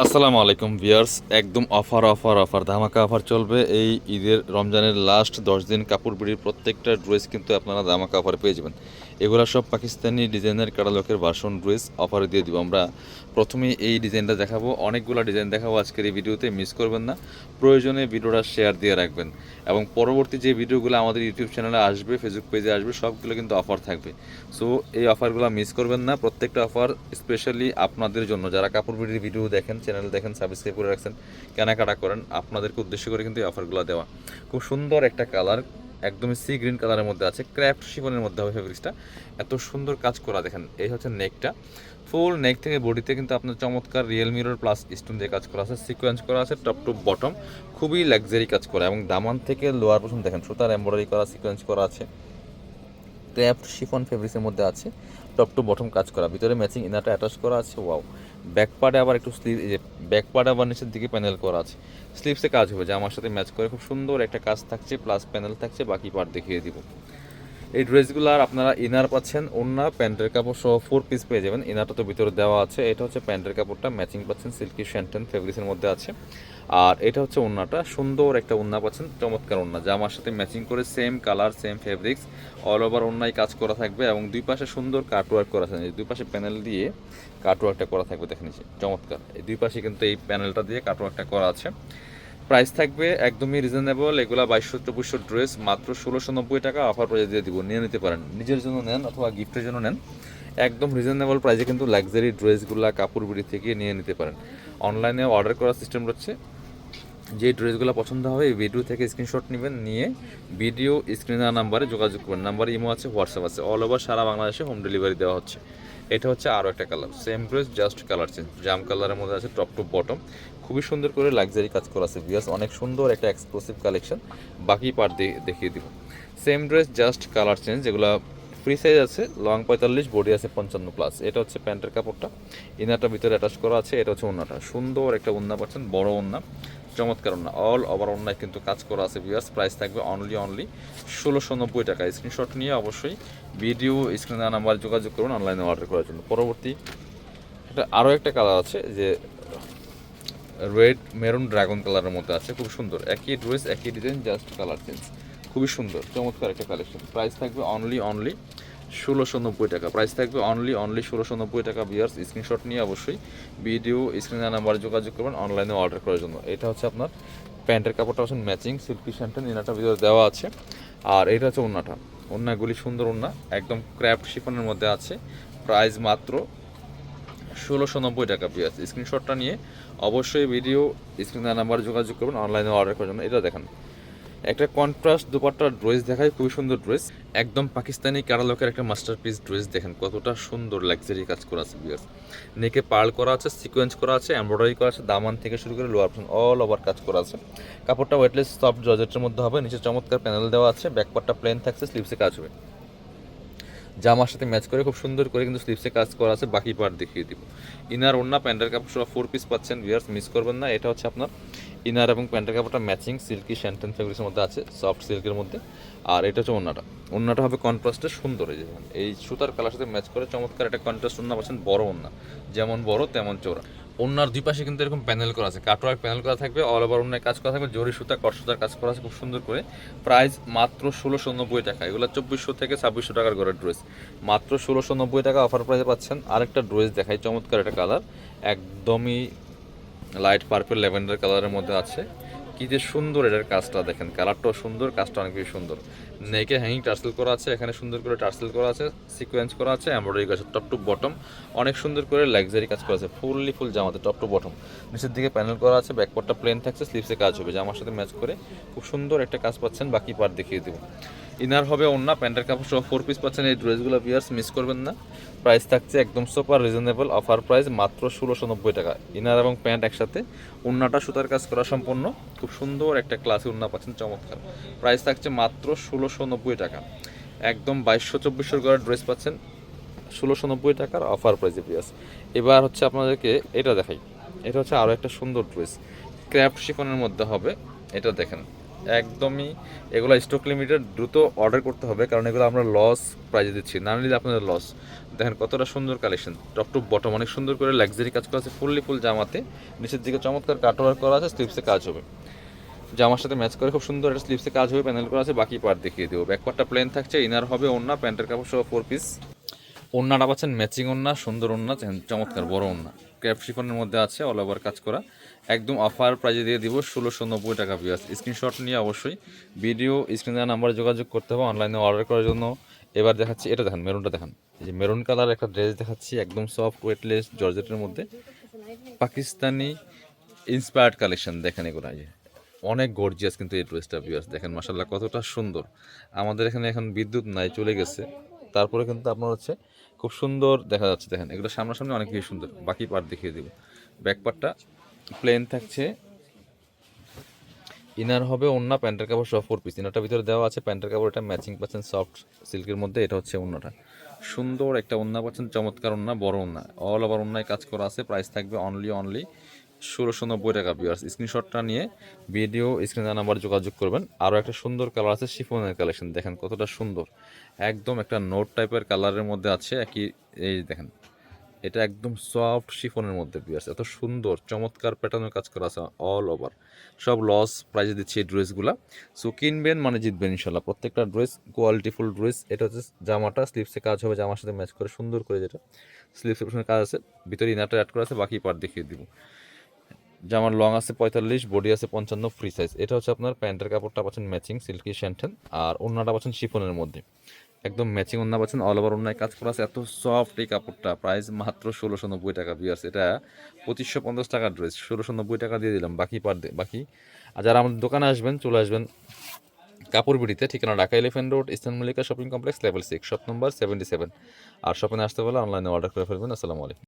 আসসালামু আলাইকুম ভিউয়ার্স, একদম অফার ধামাকা অফার চলবে এই ঈদের রমজানের লাস্ট 10 দিন। কাপড় বিড়ির প্রত্যেকটা ড্রেস কিন্তু আপনারা ধামাকা অফারে পেয়ে যাবেন। এগুলো সব পাকিস্তানি ডিজাইনের ক্যাটালগের ভার্সন ড্রেস অফারে দিয়ে দিব। আমরা প্রথমে এই ডিজাইনটা দেখাবো, অনেকগুলো ডিজাইন দেখাবো আজকের এই ভিডিওতে, মিস করবেন না। প্রয়োজনে ভিডিওটা শেয়ার দিয়ে রাখবেন এবং পরবর্তী যে ভিডিওগুলো আমাদের ইউটিউব চ্যানেলে আসবে, ফেসবুক পেজে আসবে, সবগুলো কিন্তু অফার থাকবে। সো এই অফারগুলো মিস করবেন না। প্রত্যেকটা অফার স্পেশালি আপনাদের জন্য, যারা কাপড় বিড়ির ভিডিও দেখেন, চ্যানেল দেখেন, সাবস্ক্রাইব করে রাখছেন, কেনাকাটা করেন, আপনাদেরকে উদ্দেশ্য করে কিন্তু এই অফারগুলো দেওয়া। খুব সুন্দর একটা কালার, একদমই সি গ্রিন কালারের মধ্যে আছে, ক্র্যাফট শিফনের মধ্যে হবে ফেব্রিক্সটা। এত সুন্দর কাজ করা দেখেন। এই হচ্ছে নেকটা, ফুল নেক থেকে বডিতে কিন্তু আপনার চমৎকার রিয়েল মিরর প্লাস স্টোন দিয়ে কাজ করা আছে, সিকোয়েন্স করা আছে টপ টু বটম, খুবই লাক্সারি কাজ করা। এবং দামান থেকে লোয়ার পর্যন্ত দেখেন সুতার এমব্রয়ডারি করা, সিকোয়েন্স করা আছে, ক্র্যাফট শিফন ফেব্রিক্সের মধ্যে আছে, টপ টু বটম কাজ করা, ভিতরে ম্যাচিং ইনারটা অ্যাটাচ করা আছে। ওয়াও, ব্যাক পার্টে আবার একটু স্লিভ, এই যে ব্যাক পার্টে আবার নিচের দিকে প্যানেল করা আছে, স্লিভসে কাজ হবে, যে আমার সাথে ম্যাচ করে খুব সুন্দর একটা কাজ থাকছে, প্লাস প্যানেল থাকছে। বাকি পার্ট দেখিয়ে দিব। এই ড্রেসগুলোর আপনারা ইনার পাচ্ছেন, ওড়না প্যান্টের কাপড় সহ 4 পিস পেয়ে যাবেন। ইনারটা তো ভিতরে দেওয়া আছে। এটা হচ্ছে প্যান্টের কাপড়টা, ম্যাচিং পাচ্ছেন, সিল্কি শ্যান্টেন ফেব্রিক্সের মধ্যে আছে। আর এটা হচ্ছে ওড়নাটা, সুন্দর একটা ওড়না পাচ্ছেন, চমৎকার ওড়না, জামার সাথে ম্যাচিং করে same colour same fabrics, all over ওড়নায় কাজ করা থাকবে। এবং দুই পাশে সুন্দর কাটওয়ার্ক করা আছে, দুই পাশে প্যানেল দিয়ে কাটওয়ার্কটা করা থাকবে, দেখেন চমৎকার। এই দুই পাশে কিন্তু এই প্যানেলটা দিয়ে কাটওয়ার্কটা করা আছে। প্রাইস থাকবে একদমই রিজনেবল। এগুলা 2200-2400 ড্রেস মাত্র 1690 টাকা অফার প্রাইসে দিয়ে দিব। নিয়ে নিতে পারেন, নিজের জন্য নেন অথবা গিফটের জন্য নেন, একদম রিজনেবল প্রাইসে কিন্তু লাক্সারি ড্রেসগুলা কাপড় বিড়ি থেকে নিয়ে নিতে পারেন। অনলাইনে অর্ডার করার সিস্টেম রয়েছে, যে ড্রেসগুলো পছন্দ হবে এই ভিডিও থেকে স্ক্রিনশট নেবেন, নিয়ে ভিডিও স্ক্রিনে নাম্বারে যোগাযোগ করবেন। নাম্বারে ইমো আছে, হোয়াটসঅ্যাপ আছে, অল ওভার সারা বাংলাদেশে হোম ডেলিভারি দেওয়া হচ্ছে। এটা হচ্ছে আরও একটা colour, same dress just colour change, জাম কালারের মধ্যে আছে, টপ টু বটম, খুবই সুন্দর করে লাক্সারি কাজ করা আছে। বিয়াস অনেক সুন্দর একটা এক্সক্লুসিভ কালেকশন। বাকি পার্ট দেখিয়ে দিব। Same dress just colour change, যেগুলো ফ্রি সাইজ আছে, লং 45, বডি আছে 55+। এটা হচ্ছে প্যান্টের কাপড়টা, ইনারটা ভিতরে অ্যাটাচ করা আছে। এটা হচ্ছে ওন্নাটা, সুন্দর একটা ওন্না পাচ্ছেন, বড় ওন্না, চমৎকার ওন্না, অল ওভার ওন্নায় কিন্তু কাজ করা আছে। ভিউয়ার্স প্রাইস থাকবে অনলি 1690 টাকা। স্ক্রিনশট নিয়ে অবশ্যই ভিডিও স্ক্রিনে নাম্বার যোগাযোগ করুন অনলাইনে অর্ডার করার জন্য। পরবর্তী এটা আরও একটা কালার আছে, যে রেড মেরুন ড্রাগন কালারের মধ্যে আছে, খুব সুন্দর, একই ড্রেস একই ডিজাইন, জাস্ট কালার চেঞ্জ, খুবই সুন্দর চমৎকার একটা কালেকশন। প্রাইস থাকবে অনলি 1690 টাকা। প্রাইস থাকবে অনলি 1690 টাকা। ভিউয়ার্স স্ক্রিনশট নিয়ে অবশ্যই ভিডিও স্ক্রিনে নাম্বার যোগাযোগ করবেন অনলাইনে অর্ডার করার জন্য। এটা হচ্ছে আপনার প্যান্টের কাপড়টা হচ্ছে ম্যাচিং, সিল্কি শ্যান্টেন, ইনারটা ভিতরে দেওয়া আছে। আর এটা হচ্ছে ওড়নাটা, ওড়নাগুলি সুন্দর ওড়না, একদম ক্র্যাফট শিফনের মধ্যে আছে। প্রাইস মাত্র 1690 টাকা। পিয়াস স্ক্রিনশটটা নিয়ে অবশ্যই ভিডিও স্ক্রিনের নাম্বার যোগাযোগ করবেন অনলাইনে অর্ডার করার জন্য। এটা দেখেন, একটা কন্ট্রাস্ট দুপাট্টা ড্রেস দেখায়, খুবই সুন্দর ড্রেস, একদম পাকিস্তানি ক্যাটালগের একটা মাস্টারপিস ড্রেস। দেখেন কতটা সুন্দর লাক্সারি কাজ করা আছে। বিয়ার্স নেকে পার্ল করা আছে, সিকোয়েন্স করা আছে, এমব্রয়ডারি করা আছে, দামান থেকে শুরু করে লোয়ার পর্যন্ত অল ওভার কাজ করা আছে। কাপড়টা ওয়েটলেস সফট জর্জেটের মধ্যে হবে, নিচে চমৎকার প্যানেল দেওয়া আছে, ব্যাকপার্টটা প্লেন থাকছে, স্লিভসে কাজ হবে, জামার সাথে ম্যাচ করে খুব সুন্দর করে কিন্তু স্লিভসে কাজ করা আছে। বাকি পার্ট দেখিয়ে দিব। ইনার ওড়না প্যান্টের কাপড় সব 4 পিস পাচ্ছেন। ভিউয়ার্স মিস করবেন না। এটা হচ্ছে আপনার ইনার এবং প্যান্টের কাপড়টা ম্যাচিং, সিল্কি শ্যান্টেন ফেব্রিক্সের মধ্যে আছে, সফট সিল্কের মধ্যে। আর এটা হচ্ছে ওড়নাটা হবে কন্ট্রাস্টে সুন্দর, এই সুতার কালার সাথে ম্যাচ করে চমৎকার একটা কন্ট্রাস্ট ওড়না পাচ্ছেন, বড় ওড়না, যেমন বড় তেমন চওড়া। ওড়নার দুই পাশে কিন্তু এরকম প্যানেল করা আছে, কাটওয়ার্ক প্যানেল করা থাকবে, অল ওভার ওড়নায় কাজ করা থাকবে, জরি সুতা কট সুতার কাজ করা আছে খুব সুন্দর করে। প্রাইস মাত্র 1690 টাকা। এগুলো 2400 থেকে 2600 টাকার ঘরের ড্রেস, মাত্র 1690 টাকা অফার প্রাইসে পাচ্ছেন। আরেকটা ড্রেস দেখাই, চমৎকার একটা কালার, একদমই লাইট পার্পল ল্যাভেন্ডার কালারের মধ্যে আছে। কি যে সুন্দর এটার কাজটা দেখেন, কালারটাও সুন্দর, কাজটা অনেক বেশি সুন্দর। নেকে হ্যাঙ্গিং টার্সেল করা আছে, এখানে সুন্দর করে টার্সেল করা আছে, সিকোয়েন্স করা আছে, এমব্রয়ডারি করা আছে, টপ টু বটম অনেক সুন্দর করে লাক্সারি কাজ করা আছে, ফুল জামাতে টপ টু বটম, নিচের দিকে প্যানেল করা আছে, ব্যাকপার্টটা প্লেন থাকছে, স্লিভসে কাজ হবে, জামার সাথে ম্যাচ করে খুব সুন্দর একটা কাজ পাচ্ছেন। বাকি পার্ট দেখিয়ে দেবো। ইনার হবে ওড়না, প্যান্টের কাপড় সহ 4 পিস পাচ্ছেন। এই ড্রেসগুলো ভিউয়ার্স মিস করবেন না। প্রাইস থাকছে একদম সুপার রিজনেবল অফার প্রাইস, মাত্র 1690 টাকা। ইনার এবং প্যান্ট একসাথে, ওড়নাটা সুতার কাজ করা সম্পূর্ণ, খুব সুন্দর একটা ক্লাসি ওড়না পাচ্ছেন, চমৎকার। প্রাইস থাকছে মাত্র 1690 টাকা। একদম 2200-2400 করে ড্রেস পাচ্ছেন 1690 টাকার অফার প্রাইসে ভিউয়ার্স। এবার হচ্ছে আপনাদেরকে এটা দেখাই, এটা হচ্ছে আরও একটা সুন্দর ড্রেস, ক্র্যাফট শিফনের মধ্যে হবে। এটা দেখেন একদমই এগুলো স্টক লিমিটেড, দ্রুত অর্ডার করতে হবে, কারণ এগুলো আমরা লস প্রাইজে দিচ্ছি, না নিলে আপনাদের লস। দেখেন কতটা সুন্দর কালেকশন, টপ টু বটম অনেক সুন্দর করে লাক্সারি কাজ করা আছে, ফুললি ফুল জামাতে, নিচের দিকে চমৎকার কাটওয়ার্ক করা আছে, স্লিপসে কাজ হবে, জামার সাথে ম্যাচ করে খুব সুন্দর একটা স্লিপসে কাজ হবে, প্যানেল করা আছে। বাকি পার্ট দেখিয়ে দেবো। ব্যাক পার্টটা প্লেন থাকছে, ইনার হবে ওড়না, প্যান্টের কাপড় সহ 4 পিস। ওড়নাটা পাচ্ছেন ম্যাচিং ওড়না, সুন্দর ওড়না, চমৎকার বড় ওড়না, ক্র্যাপ শিফনের মধ্যে আছে, অল ওভার কাজ করা। একদম অফার প্রাইজে দিয়ে দিব 1690 টাকা পিস। স্ক্রিনশট নিয়ে অবশ্যই ভিডিও স্ক্রিনে দেওয়া নাম্বারে যোগাযোগ করতে হবে অনলাইনে অর্ডার করার জন্য। এবার দেখাচ্ছি এটা, দেখেন মেরুনটা দেখেন, এই যে মেরুন কালার একটা ড্রেস দেখাচ্ছি, একদম সফট ওয়েটলেস জর্জেটের মধ্যে, পাকিস্তানি ইন্সপায়ার্ড কালেকশন। দেখেন এগুলো অনেক গর্জিয়াস কিন্তু এই ড্রেসটা ভিউয়ার্স, দেখেন মাশাআল্লাহ কতটা সুন্দর। আমাদের এখানে এখন বিদ্যুৎ নাই, চলে গেছে, তারপরে কিন্তু আপনার হচ্ছে খুব সুন্দর দেখা যাচ্ছে। দেখেন এগুলো সামনাসামনি অনেক বেশি সুন্দর। বাকি পার্ট দেখিয়ে দেবো। ব্যাক পার্টটা প্লেন থাকছে, ইনার হবে ওন্না, প্যান্টের কাপড় সহ 4 পিস। ইনারটার ভিতরে দেওয়া আছে প্যান্টের কাপড়, এটা ম্যাচিং পাচ্ছেন সফট সিল্কের মধ্যে। এটা হচ্ছে ওন্নাটা, সুন্দর একটা ওন্না পাচ্ছেন, চমৎকার ওন্না, বড় ওন্না, অল ওভার ওন্নায় কাজ করা আছে। প্রাইস থাকবে অনলি 1690 টাকা ভিউয়ার্স। স্ক্রিনশটটা নিয়ে ভিডিও স্ক্রিনে নাম্বার যোগাযোগ করবেন। আরও একটা সুন্দর কালার আছে, শিফনের কালেকশন, দেখেন কতটা সুন্দর, একদম একটা নোট টাইপের কালারের মধ্যে আছে একই। এই দেখেন এটা একদম সফট শিফনের মধ্যে ভিউয়ার্স, এত সুন্দর চমৎকার প্যাটার্নের কাজ করা আছে অল ওভার। সব লস প্রাইজে দিচ্ছে এই ড্রেসগুলা। সো কিনবেন মানে জিতবেন ইনশাল্লাহ। প্রত্যেকটা ড্রেস কোয়ালিটিফুল ড্রেস। এটা হচ্ছে জামাটা, স্লিপসে কাজ হবে, জামার সাথে ম্যাচ করে সুন্দর করে, যেটা স্লিপসের পিছনে কাজ আছে, ভিতরে ইনারটা অ্যাড করা আছে। বাকি পার্ট দেখিয়ে দিব। জামার লং আছে 45, বডি আছে 55, ফ্রি সাইজ। এটা হচ্ছে আপনার প্যান্টের কাপড়টা পাচ্ছেন ম্যাচিং সিল্কি শ্যান্টেন, আর ওড়নাটা পাচ্ছেন শিফনের মধ্যে, একদম ম্যাচিং ওড়না পাচ্ছেন, অল ওভার ওড়নায় কাজ করা আছে, এত সফট এই কাপড়টা। প্রাইস মাত্র 1690 টাকা ভিউয়ার্স। এটা 2550 টাকার ড্রেস, 1690 টাকা দিয়ে দিলাম। বাকি বাকি। আর যারা আমাদের দোকানে আসবেন, চলে আসবেন কাপড় বিড়িতে, ঠিকানা Dhaka elephant road, eastern Mallika shopping complex, level 6, shop number 77। আর শপিংয়ে আসতে বলে অনলাইনে অর্ডার করে ফেলবেন। আসসালামু আলাইকুম।